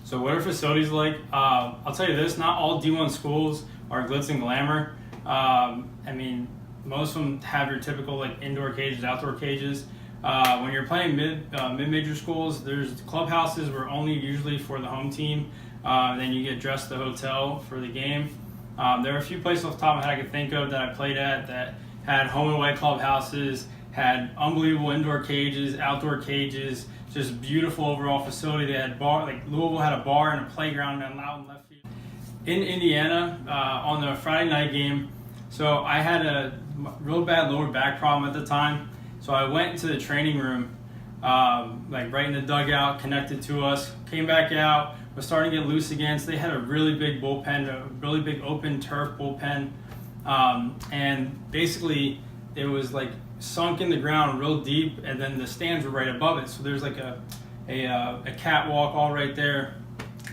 So what are facilities like? I'll tell you this, not all D1 schools are glitz and glamour. I mean, most of them have your typical like indoor cages, outdoor cages. When you're playing mid-major schools, there's clubhouses where only usually for the home team. Then you get dressed at the hotel for the game. There are a few places off the top of my head I could think of that I played at that had home and away clubhouses, had unbelievable indoor cages, outdoor cages, just beautiful overall facility. They had Louisville had a bar and a playground and out in left field. In Indiana, on the Friday night game, so I had a real bad lower back problem at the time. So I went into the training room, like right in the dugout, connected to us, came back out, was starting to get loose again. So they had a really big bullpen, a really big open turf bullpen. And basically it was like sunk in the ground real deep, and then the stands were right above it. So there's like a catwalk all right there,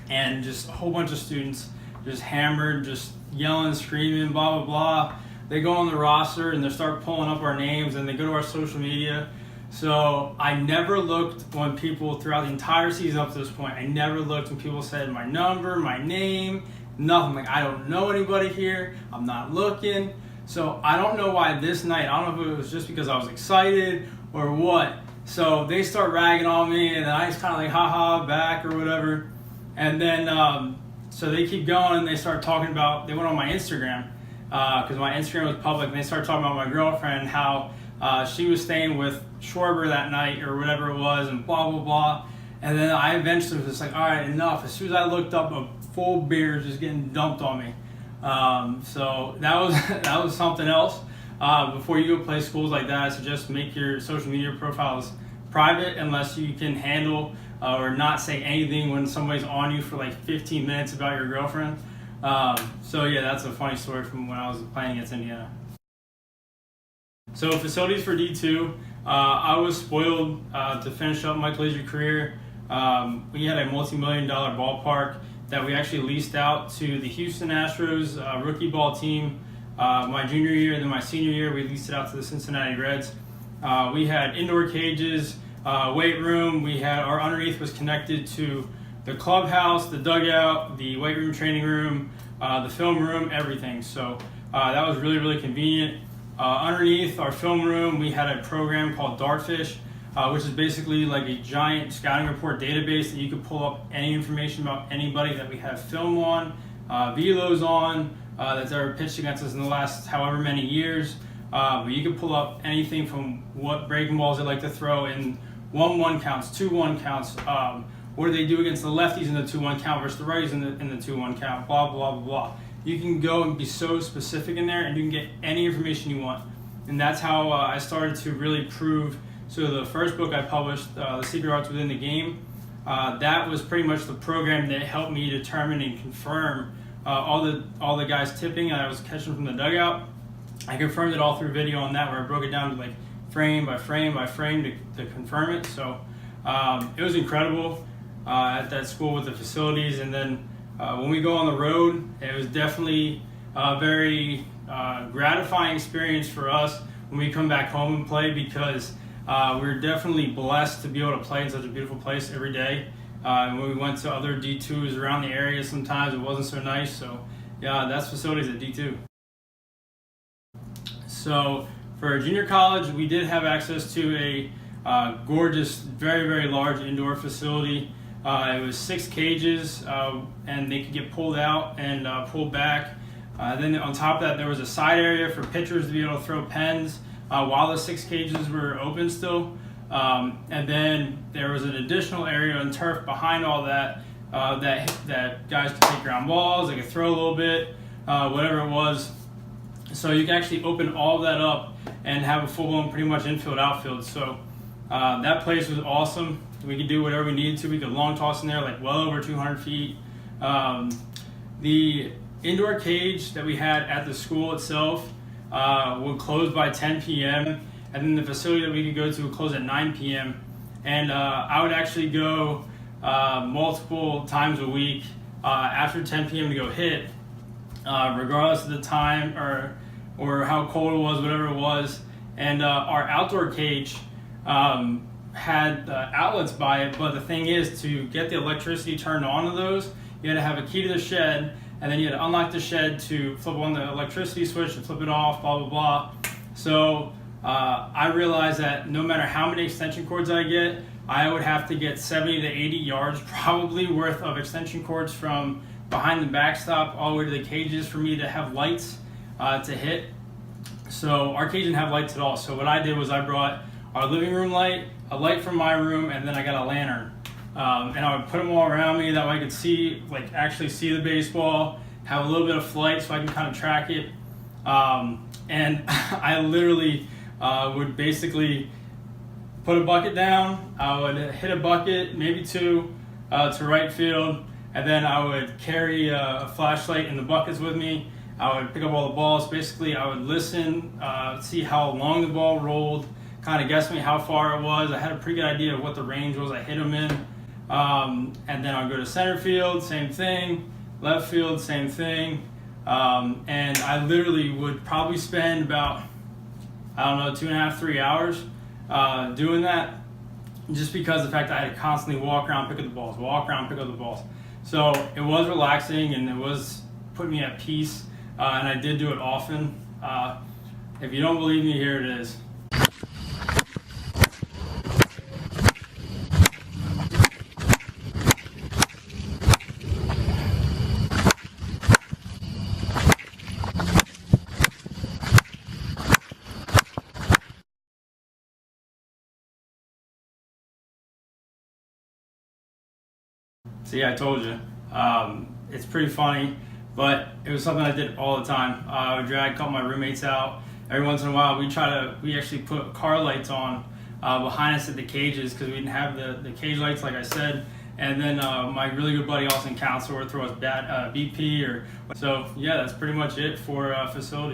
and just a whole bunch of students just hammered, just yelling, screaming, blah, blah, blah. They go on the roster and they start pulling up our names, and they go to our social media. So I never looked when people, throughout the entire season up to this point, I never looked when people said my number, my name, nothing. Like, I don't know anybody here. I'm not looking. So I don't know why this night, I don't know if it was just because I was excited or what. So they start ragging on me, and then I just kind of like haha back or whatever. And then so they keep going, and they start talking about, they went on my Instagram because my Instagram was public, and they started talking about my girlfriend, how she was staying with Schwarber that night or whatever it was, and blah, blah, blah. And then I eventually was just like, all right, enough. As soon as I looked up, a full beer just getting dumped on me. So that was something else. Before you go play schools like that, I suggest make your social media profiles private unless you can handle or not say anything when somebody's on you for like 15 minutes about your girlfriend. So yeah, that's a funny story from when I was playing against Indiana. So facilities for D2, I was spoiled to finish up my collegiate career. We had a multi-million-dollar ballpark that we actually leased out to the Houston Astros rookie ball team my junior year. Then my senior year, we leased it out to the Cincinnati Reds. We had indoor cages, weight room. We had our underneath was connected to the clubhouse, the dugout, the weight room, training room, the film room, everything. So that was really, really convenient. Underneath our film room, we had a program called Dartfish, which is basically like a giant scouting report database that you could pull up any information about anybody that we have film on, velos on, that's ever pitched against us in the last however many years. But you can pull up anything from what breaking balls they like to throw in 1-1 counts, 2-1 counts, what do they do against the lefties in the 2-1 count versus the righties in the 2-1 count, blah, blah, blah, blah. You can go and be so specific in there, and you can get any information you want. And that's how I started to really prove. So the first book I published, The Secret Arts Within the Game, that was pretty much the program that helped me determine and confirm all the guys tipping and I was catching from the dugout. I confirmed it all through video on that, where I broke it down to like frame by frame by frame to confirm it. So it was incredible at that school with the facilities. And then when we go on the road, it was definitely a very gratifying experience for us when we come back home and play, because we're definitely blessed to be able to play in such a beautiful place every day. And when we went to other D2s around the area, sometimes it wasn't so nice. So yeah, that's facilities at D2. So for junior college, we did have access to a gorgeous, very, very large indoor facility. It was 6 cages, and they could get pulled out and pulled back. Then on top of that, there was a side area for pitchers to be able to throw pens while the 6 cages were open still. And then there was an additional area on turf behind all that, that guys could take ground balls, they could throw a little bit, whatever it was. So you can actually open all that up and have a full-blown pretty much infield, outfield. So that place was awesome. We could do whatever we needed to. We could long toss in there like well over 200 feet. The indoor cage that we had at the school itself would close by 10 p.m. and then the facility that we could go to would close at 9 p.m. And I would actually go multiple times a week after 10 p.m. to go hit, regardless of the time or how cold it was, whatever it was. And our outdoor cage, had outlets by it, but the thing is, to get the electricity turned on to those, you had to have a key to the shed, and then you had to unlock the shed to flip on the electricity switch to flip it off, blah, blah, blah. So I realized that no matter how many extension cords I get, I would have to get 70 to 80 yards probably worth of extension cords from behind the backstop all the way to the cages for me to have lights to hit. So our cage didn't have lights at all. So what I did was I brought our living room light, a light from my room, and then I got a lantern. And I would put them all around me, that way I could see, like actually see the baseball, have a little bit of flight so I can kind of track it. And I literally would basically put a bucket down, I would hit a bucket, maybe two, to right field, and then I would carry a flashlight in the buckets with me. I would pick up all the balls. Basically, I would listen, see how long the ball rolled, kind of guess me how far it was. I had a pretty good idea of what the range was I hit them in. And then I'd go to center field, same thing, left field, same thing. And I literally would probably spend about, 2.5, 3 hours doing that, just because of the fact that I had to constantly walk around, pick up the balls, walk around, pick up the balls. So it was relaxing and it was putting me at peace, and I did do it often. If you don't believe me, here it is. See, I told you. It's pretty funny, but it was something I did all the time. I would drag a couple of my roommates out. Every once in a while, we actually put car lights on behind us at the cages, because we didn't have the cage lights, like I said. And then my really good buddy Austin Council would throw us BP. So yeah, that's pretty much it for facilities.